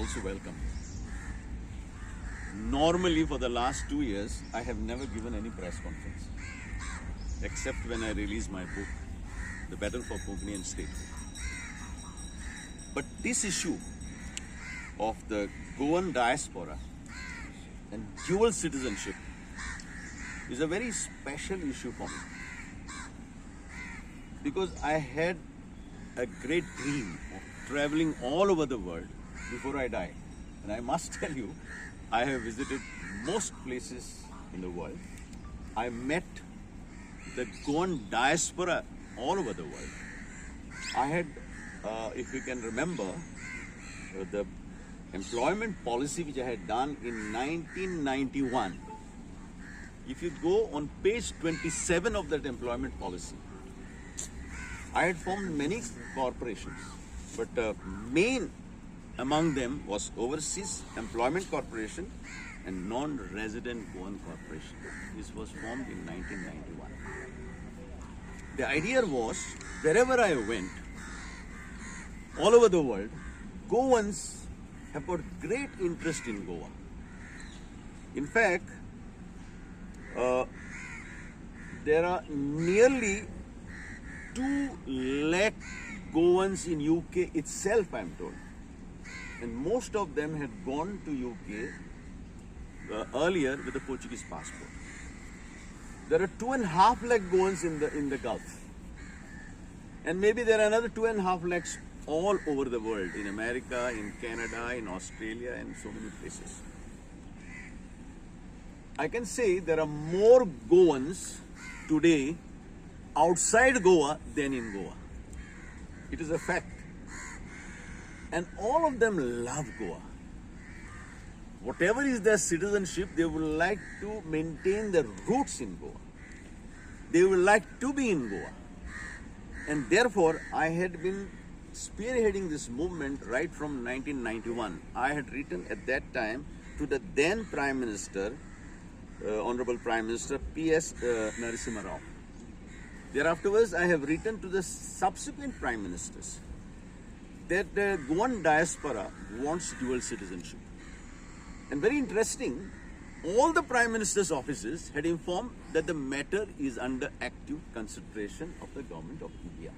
also welcome. Normally, for the last 2 years, I have never given any press conference, except when I release my book, The Battle for Konkani and Statehood. But this issue of the Goan diaspora and dual citizenship is a very special issue for me, because I had a great dream of traveling all over the world before I die. And I must tell you, I have visited most places in the world. I met the Goan diaspora all over the world. I had, if you can remember, the employment policy which I had done in 1991. If you go on page 27 of that employment policy, I had formed many corporations, but main among them was Overseas Employment Corporation and Non-Resident Goan Corporation. This was formed in 1991. The idea was, wherever I went, all over the world, Goans have got great interest in Goa. In fact, there are nearly 2 lakh Goans in UK itself, I am told. And most of them had gone to UK earlier with a Portuguese passport. There are 2.5 lakh Goans in the Gulf. And maybe there are another 2.5 lakhs all over the world, in America, in Canada, in Australia, and so many places. I can say there are more Goans today outside Goa than in Goa. It is a fact. And all of them love Goa. Whatever is their citizenship, they would like to maintain their roots in Goa. They would like to be in Goa. And therefore, I had been spearheading this movement right from 1991. I had written at that time to the then Prime Minister, Honorable Prime Minister P.S. Narasimha Rao. Thereafterwards, I have written to the subsequent Prime Ministers that the Goan diaspora wants dual citizenship. And very interesting, all the Prime Minister's offices had informed that the matter is under active consideration of the Government of India.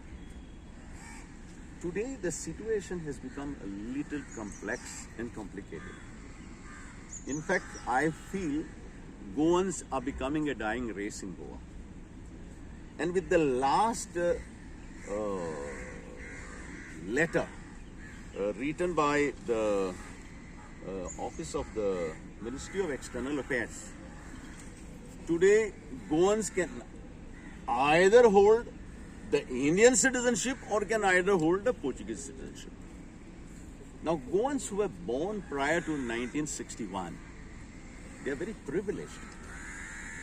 Today, the situation has become a little complex and complicated. In fact, I feel Goans are becoming a dying race in Goa. And with the last letter written by the Office of the Ministry of External Affairs, today Goans can either hold the Indian citizenship or can either hold the Portuguese citizenship. Now, Goans who were born prior to 1961, they are very privileged,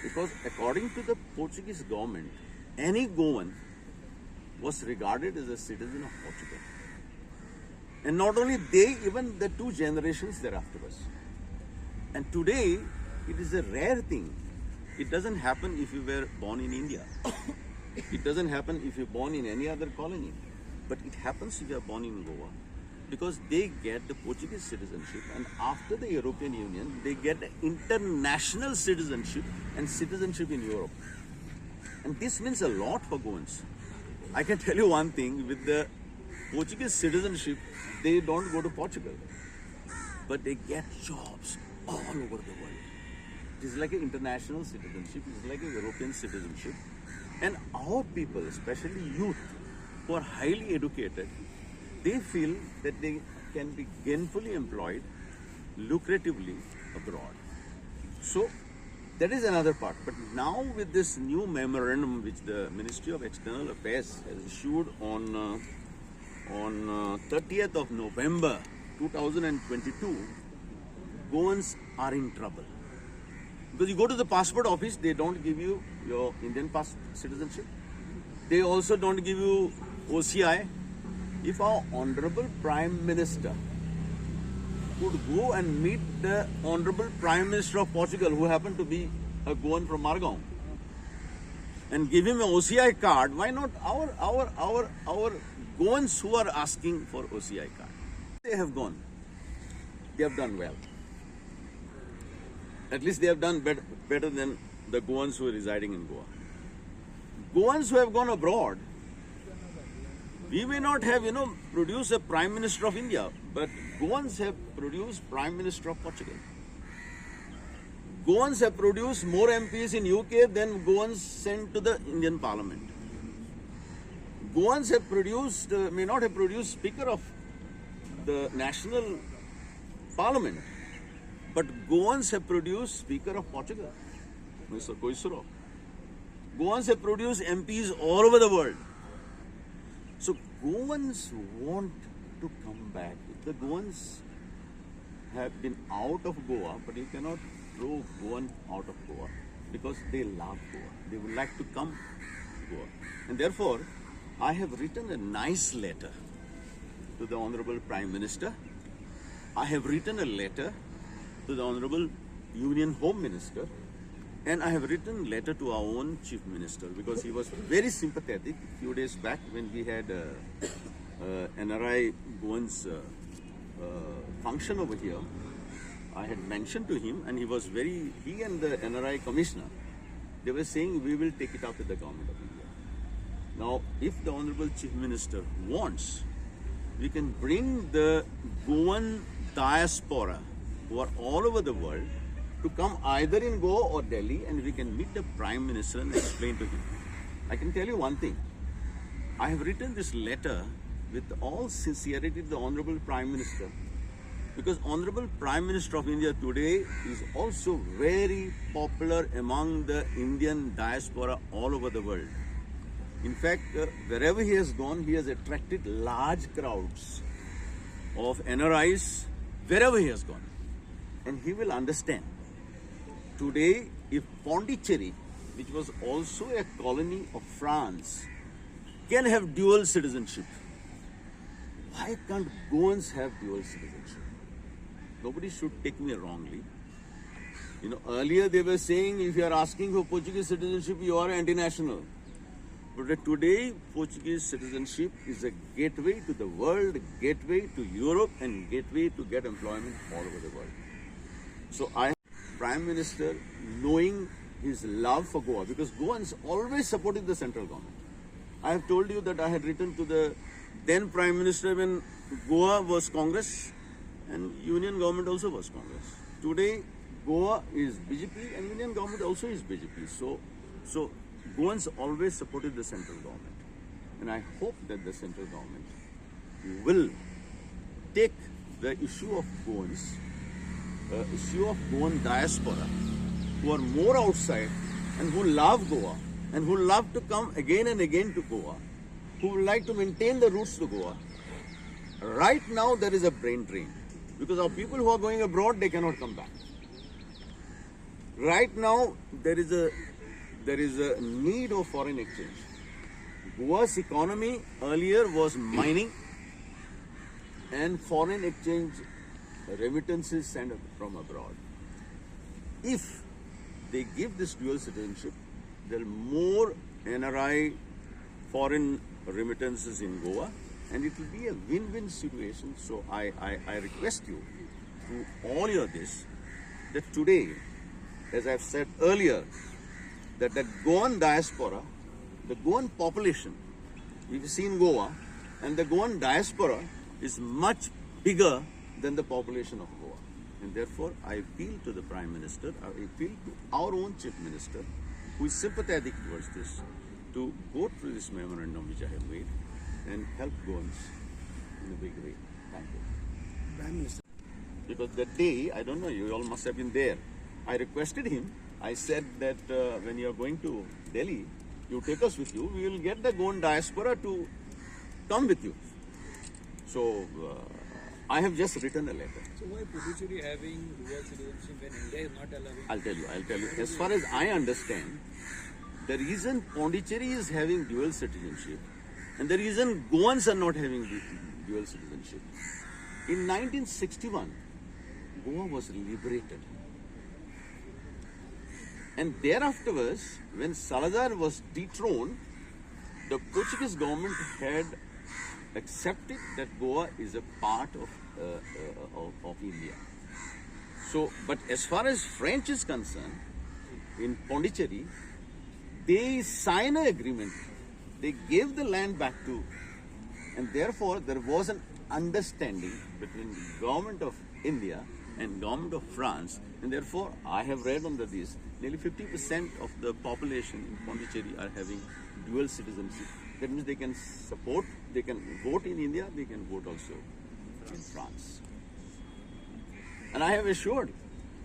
because according to the Portuguese government, any Goan was regarded as a citizen of Portugal. And not only they, even the 2 generations thereafter. And today, it is a rare thing. It doesn't happen if you were born in India. It doesn't happen if you're born in any other colony. But it happens if you are born in Goa, because they get the Portuguese citizenship, and after the European Union, they get international citizenship and citizenship in Europe. And this means a lot for Goans. I can tell you one thing, with the Portuguese citizenship, they don't go to Portugal, but they get jobs all over the world. It is like an international citizenship, it is like a European citizenship. And our people, especially youth, who are highly educated, they feel that they can be gainfully employed lucratively abroad. So that is another part. But now with this new memorandum which the Ministry of External Affairs has issued on 30th of November 2022, Goans are in trouble. Because you go to the passport office, they don't give you your Indian citizenship. They also don't give you OCI. If our Honorable Prime Minister could go and meet the Honorable Prime Minister of Portugal, who happened to be a Goan from Margao, and give him an OCI card, why not our Goans who are asking for OCI card? They have gone. they have done well. At least they have done better than the Goans who are residing in Goa. Goans who have gone abroad, we may not have, produced a Prime Minister of India, but Goans have produced Prime Minister of Portugal. Goans have produced more MPs in UK than Goans sent to the Indian Parliament. Goans have produced, may not have produced Speaker of the National Parliament, but Goans have produced Speaker of Portugal, Mr. Koisuro. Goans have produced MPs all over the world. So Goans want to come back. The Goans have been out of Goa, but you cannot throw Goan out of Goa because they love Goa. They would like to come to Goa. And therefore, I have written a nice letter to the Honorable Prime Minister. I have written a letter to the Honorable Union Home Minister. And I have written a letter to our own Chief Minister because he was very sympathetic a few days back when we had NRI Goans function over here. I had mentioned to him and he and the NRI Commissioner, they were saying we will take it up with the Government of India. Now, if the Honorable Chief Minister wants, we can bring the Goan diaspora who are all over the world to come either in Goa or Delhi, and we can meet the Prime Minister and explain to him. I can tell you one thing. I have written this letter with all sincerity to the Honorable Prime Minister because Honorable Prime Minister of India today is also very popular among the Indian diaspora all over the world. In fact, wherever he has gone, he has attracted large crowds of NRIs wherever he has gone. And he will understand. Today, if Pondicherry, which was also a colony of France, can have dual citizenship, why can't Goans have dual citizenship? Nobody should take me wrongly. Earlier they were saying if you are asking for Portuguese citizenship, you are anti-national. But today, Portuguese citizenship is a gateway to the world, gateway to Europe, and gateway to get employment all over the world. So I Prime Minister, knowing his love for Goa, because Goans always supported the central government. I have told you that I had written to the then Prime Minister when Goa was Congress and Union government also was Congress. Today, Goa is BJP and Union government also is BJP. So Goans always supported the central government. And I hope that the central government will take the issue of Goans, issue of Goan diaspora, who are more outside and who love Goa and who love to come again and again to Goa, who would like to maintain the roots to Goa. Right now there is a brain drain because our people who are going abroad, they cannot come back. Right now there is a need of foreign exchange. Goa's economy earlier was mining and foreign exchange remittances sent from abroad. If they give this dual citizenship, there are more NRI foreign remittances in Goa and it will be a win-win situation. So I request you through all your this that today, as I've said earlier, that the Goan diaspora, the Goan population, we've seen Goa, and the Goan diaspora is much bigger than the population of Goa. And therefore, I appeal to the Prime Minister, I appeal to our own Chief Minister, who is sympathetic towards this, to go through this memorandum which I have made and help Goans in a big way. Thank you. Prime Minister. Because that day, I don't know, you all must have been there. I requested him, I said that when you are going to Delhi, you take us with you, we will get the Goan diaspora to come with you. So, I have just written a letter. So why Puducherry having dual citizenship when India is not allowing? I'll tell you. As far as I understand, the reason Pondicherry is having dual citizenship and the reason Goans are not having dual citizenship, in 1961, Goa was liberated. And thereafter, when Salazar was dethroned, the Portuguese government had accepted that Goa is a part of of India. So, but as far as French is concerned, in Pondicherry, they sign an agreement. They gave the land back to, and therefore there was an understanding between the government of India and government of France, and therefore I have read under this, nearly 50% of the population in Pondicherry are having dual citizenship. That means they can support, they can vote in India, they can vote also in France. And I have assured,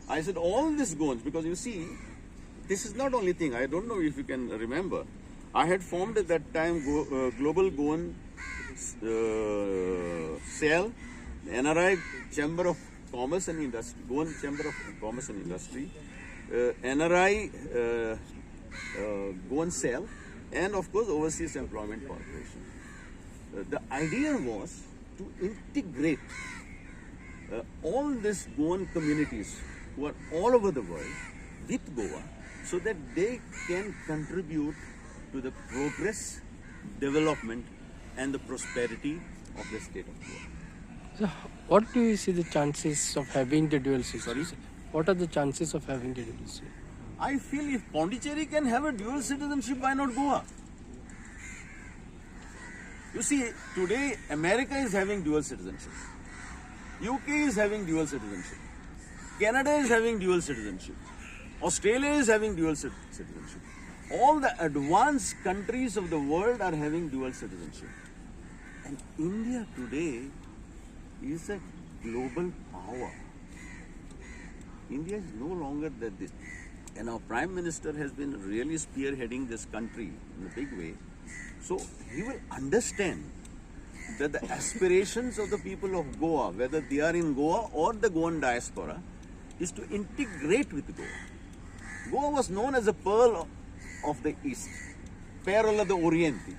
I said all this Goans, because you see, this is not only thing, I don't know if you can remember, I had formed at that time Global Goan Cell, NRI Chamber of Commerce and Industry, Goan Chamber of Commerce and Industry, NRI Goan Cell, and of course Overseas Employment Corporation. The idea was to integrate all these Goan communities who are all over the world with Goa, so that they can contribute to the progress, development and the prosperity of the state of Goa. So what do you see the chances of having the dual citizenship? Sorry? What are the chances of having the dual citizenship? I feel if Pondicherry can have a dual citizenship, why not Goa? You see, today America is having dual citizenship. UK is having dual citizenship. Canada is having dual citizenship. Australia is having dual citizenship. All the advanced countries of the world are having dual citizenship. And India today is a global power. India is no longer that this. And our Prime Minister has been really spearheading this country in a big way. So he will understand that the aspirations of the people of Goa, whether they are in Goa or the Goan diaspora, is to integrate with Goa. Goa was known as a pearl of the East, Perla of the Oriente.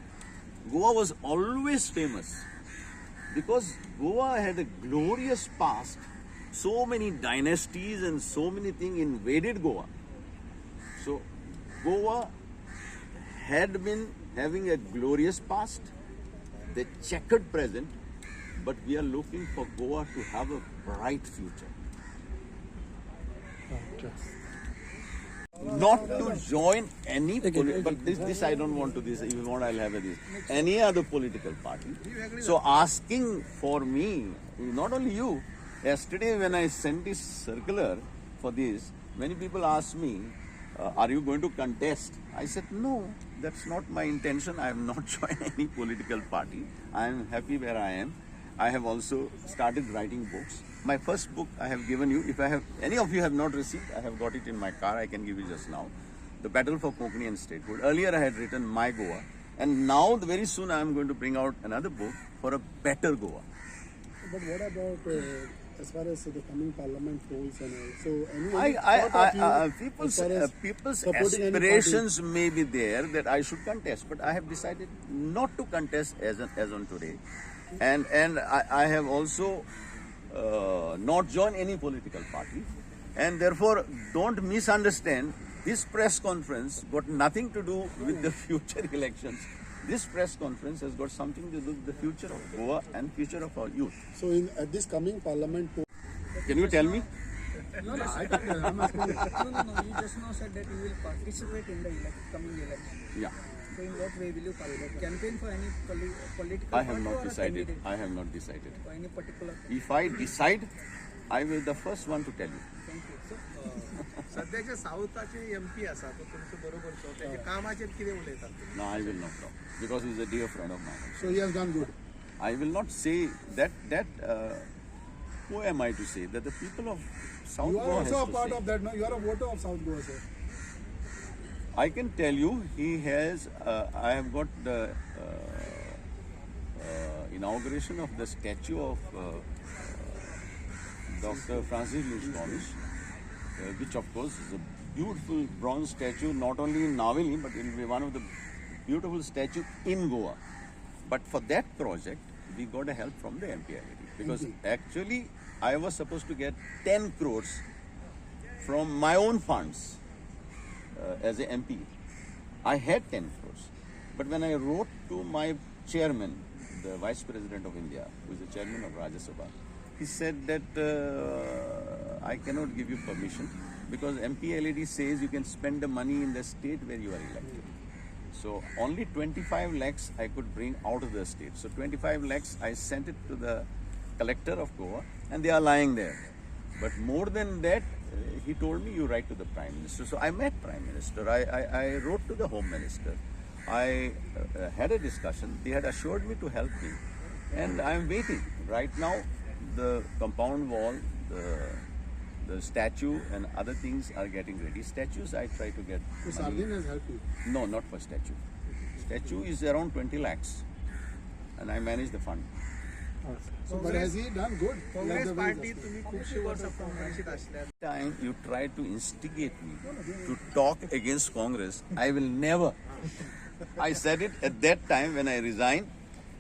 Goa was always famous because Goa had a glorious past. So many dynasties and so many things invaded Goa. So Goa had been having a glorious past, the checkered present, but we are looking for Goa to have a bright future. Okay. Not to join any political, but this I don't want to this. If you want, I'll have this. Any other political party. So asking for me, not only you. Yesterday when I sent this circular for this, many people asked me, are you going to contest? I said, no, that's not my intention. I have not joined any political party. I am happy where I am. I have also started writing books. My first book I have given you. If I have any of you have not received, I have got it in my car. I can give you just now. The Battle for Konkani Statehood. Earlier I had written My Goa, and now very soon I am going to bring out another book for a better Goa. But what about as far as the coming parliament polls and all? So any thought of you People's as far as people's supporting any aspirations may be there that I should contest, but I have decided not to contest as on today, and I have also not joined any political party, and therefore don't misunderstand. This press conference got nothing to do with the future elections. This press conference has got something to do with the future of Goa and future of our youth. So at this coming parliament poll, Can you tell me? I'm asking you. No. You just now said that you will participate in the coming election. Yeah. So in what way will you participate? Campaign for any political I have party not or a decided. candidate? I have not decided. For any particular? If I decide, I will be the first one to tell you. Thank you. So, सध्याचे साऊथाचे MP आसा तो तुमचे बरोबर सो त्याचे कामाचेर कितें उलयतात तुमी? No, I will not talk because he's a dear friend of mine. So he has done good. I will not say that. Who am I to say that the people of South You are Goa has also a to part say. of that. No, you are a voter of South Goa, sir. I can tell you, he has. I have got the inauguration of the statue of Dr. Francis Lewis, which of course is a beautiful bronze statue, not only in Naveli, but it will be one of the beautiful statues in Goa. But for that project, we got a help from the MPID because actually I was supposed to get 10 crores from my own funds as a MP. I had 10 crores. But when I wrote to my chairman, the Vice President of India, who is the chairman of Rajya Sabha, he said that I cannot give you permission because MPLAD says you can spend the money in the state where you are elected. So only 25 lakhs I could bring out of the state. So 25 lakhs I sent it to the collector of Goa and they are lying there. But more than that, he told me you write to the Prime Minister. So I met Prime Minister. I wrote to the Home Minister. I had a discussion. They had assured me to help me. And I am waiting. Right now, the compound wall, the statue and other things are getting ready. Statues I try to get So money. Sardin has helped you. No, not for statue. Statue is around 20 lakhs. And I manage the fund. So, but has he done good? Congress Like the way party he's- तुम्ही खूपशी वर्ष काँग्रेसीत असल्या Time you try to instigate me to talk against Congress, I will never. I said it at that time when I resigned,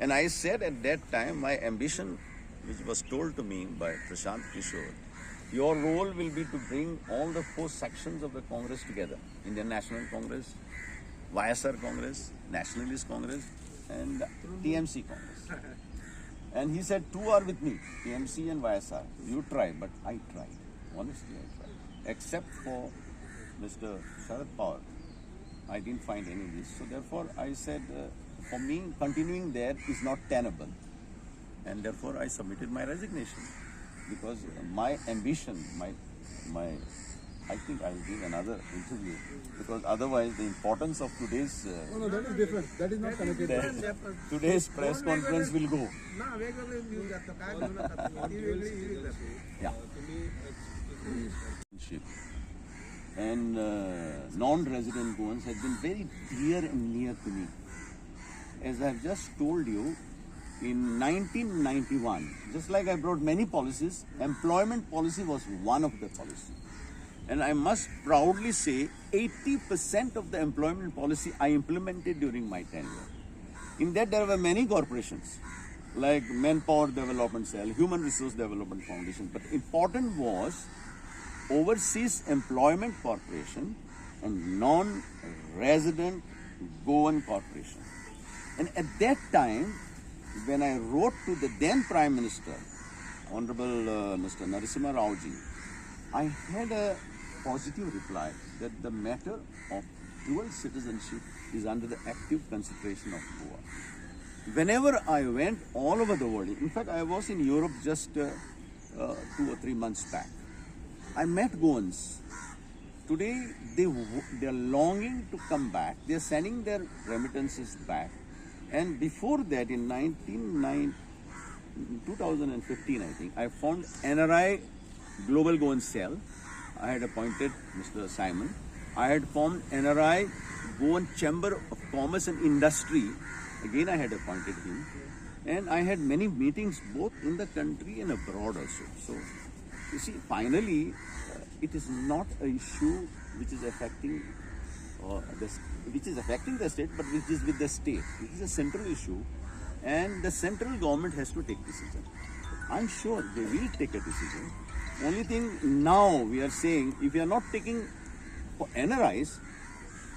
and I said at that time my ambition, which was told to me by Prashant Kishore, your role will be to bring all the four sections of the Congress together: Indian National Congress, YSR Congress, Nationalist Congress, and TMC Congress. And he said, two are with me, TMC and YSR. You try, but I tried. Honestly, I tried. Except for Mr. Sharad Pawar, I didn't find any list. So therefore, I said, for me, continuing there is not tenable. And therefore, I submitted my resignation. Because my ambition, I think I'll give another interview. Because otherwise, the importance of today's No, that is different. That is not connected. today's press conference will go. ना वेगवेगळे news जातं काय घेऊ नका तुम्ही. ती वेगळी ही वेगळी जाते. Yeah. Relationship. And non-resident Goans have been very dear and near to me. As I have just told you, in 1991, just like I brought many policies, employment policy was one of the policies. And I must proudly say 80% of the employment policy I implemented during my tenure. In that there were many corporations like Manpower Development Cell, Human Resource Development Foundation. But important was Overseas Employment Corporation and Non-Resident Goan Corporation. And at that time, when I wrote to the then Prime Minister, Honorable Mr. Narasimha Rao ji, I had a positive reply that the matter of dual citizenship is under the active consideration of Goa. Whenever I went all over the world, in fact, I was in Europe just 2 or 3 months back. I met Goans. Today, they are longing to come back. They are sending their remittances back. And before that, in 2015, I think, I formed NRI Global Goan Cell. I had appointed Mr. Simon. I had formed NRI Goan Chamber of Commerce and Industry. Again, I had appointed him. And I had many meetings both in the country and abroad also. So, you see, finally, it is not an issue which is affecting the state, but which is with the state. It is a central issue, and the central government has to take decision. I'm sure they will take a decision. Only thing now we are saying, if you are not taking for NRIs,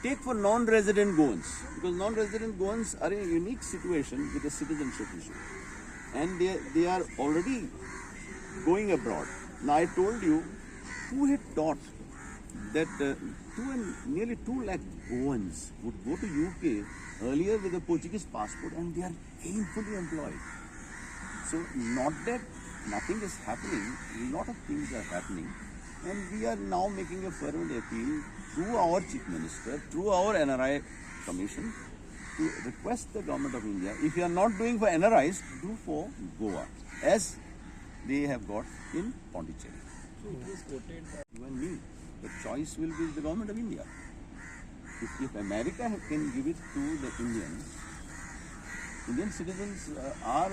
take for non-resident Goans, because non-resident Goans are in a unique situation with the citizenship issue, and they are already going abroad. Now I told you, who had thought that nearly 2 lakh Goans would go to UK earlier with a Portuguese passport, and they are gainfully employed. So not that nothing is happening, a lot of things are happening, and we are now making a fervent appeal through our Chief Minister, through our NRI Commission, to request the Government of India, if you are not doing for NRIs, do for Goa, as they have got in Pondicherry. You and me, the choice will be the Government of India. If America can give it to the Indian citizens are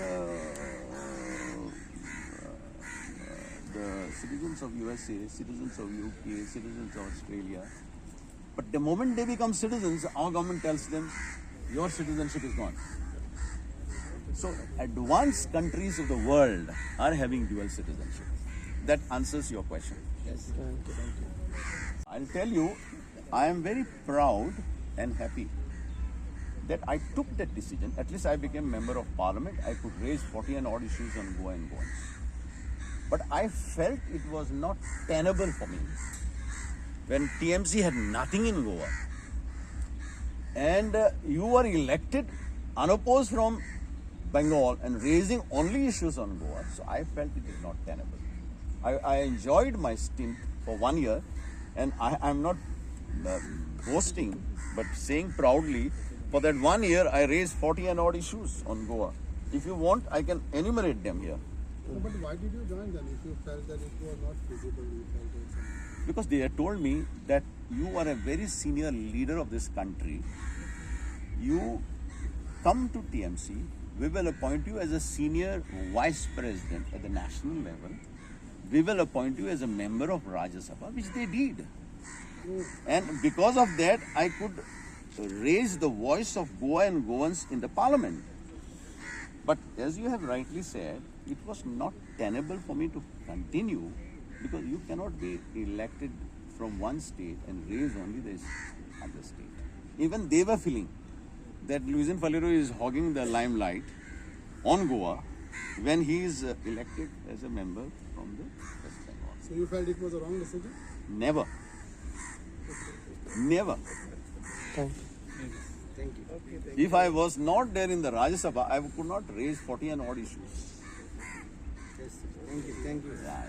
the citizens of USA, citizens of UK, citizens of Australia. But the moment they become citizens, our government tells them, your citizenship is gone. So advanced countries of the world are having dual citizenship. That answers your question. Yes. Thank you. I'll tell you, I am very proud and happy that I took that decision. At least I became member of parliament. I could raise 40 and odd issues on Goa and Goans. but I felt it was not tenable for me. When TMC had nothing in Goa, and you were elected unopposed from Bengal and raising only issues on Goa, so I felt it is not tenable. I enjoyed my stint for 1 year, and I'm not boasting, but saying proudly, for that 1 year I raised 40 and odd issues on Goa. If you want, I can enumerate them here. No, but why did you join then if you felt that it was not feasible? You felt it was something. Because they had told me that you are a very senior leader of this country. You come to TMC, we will appoint you as a senior vice president at the national level. We will appoint you as a member of Rajya Sabha, which they did. And because of that, I could raise the voice of Goa and Goans in the parliament. But as you have rightly said, it was not tenable for me to continue, because you cannot be elected from one state and raise only this other state. Even they were feeling that Luisin Falero is hogging the limelight on Goa when he is elected as a member from the West Bengal. So you felt it was a wrong decision? Never. Never. Thank you. If I was not there in the Rajya Sabha, I could not raise 40 and odd issues. Thank you. Yeah.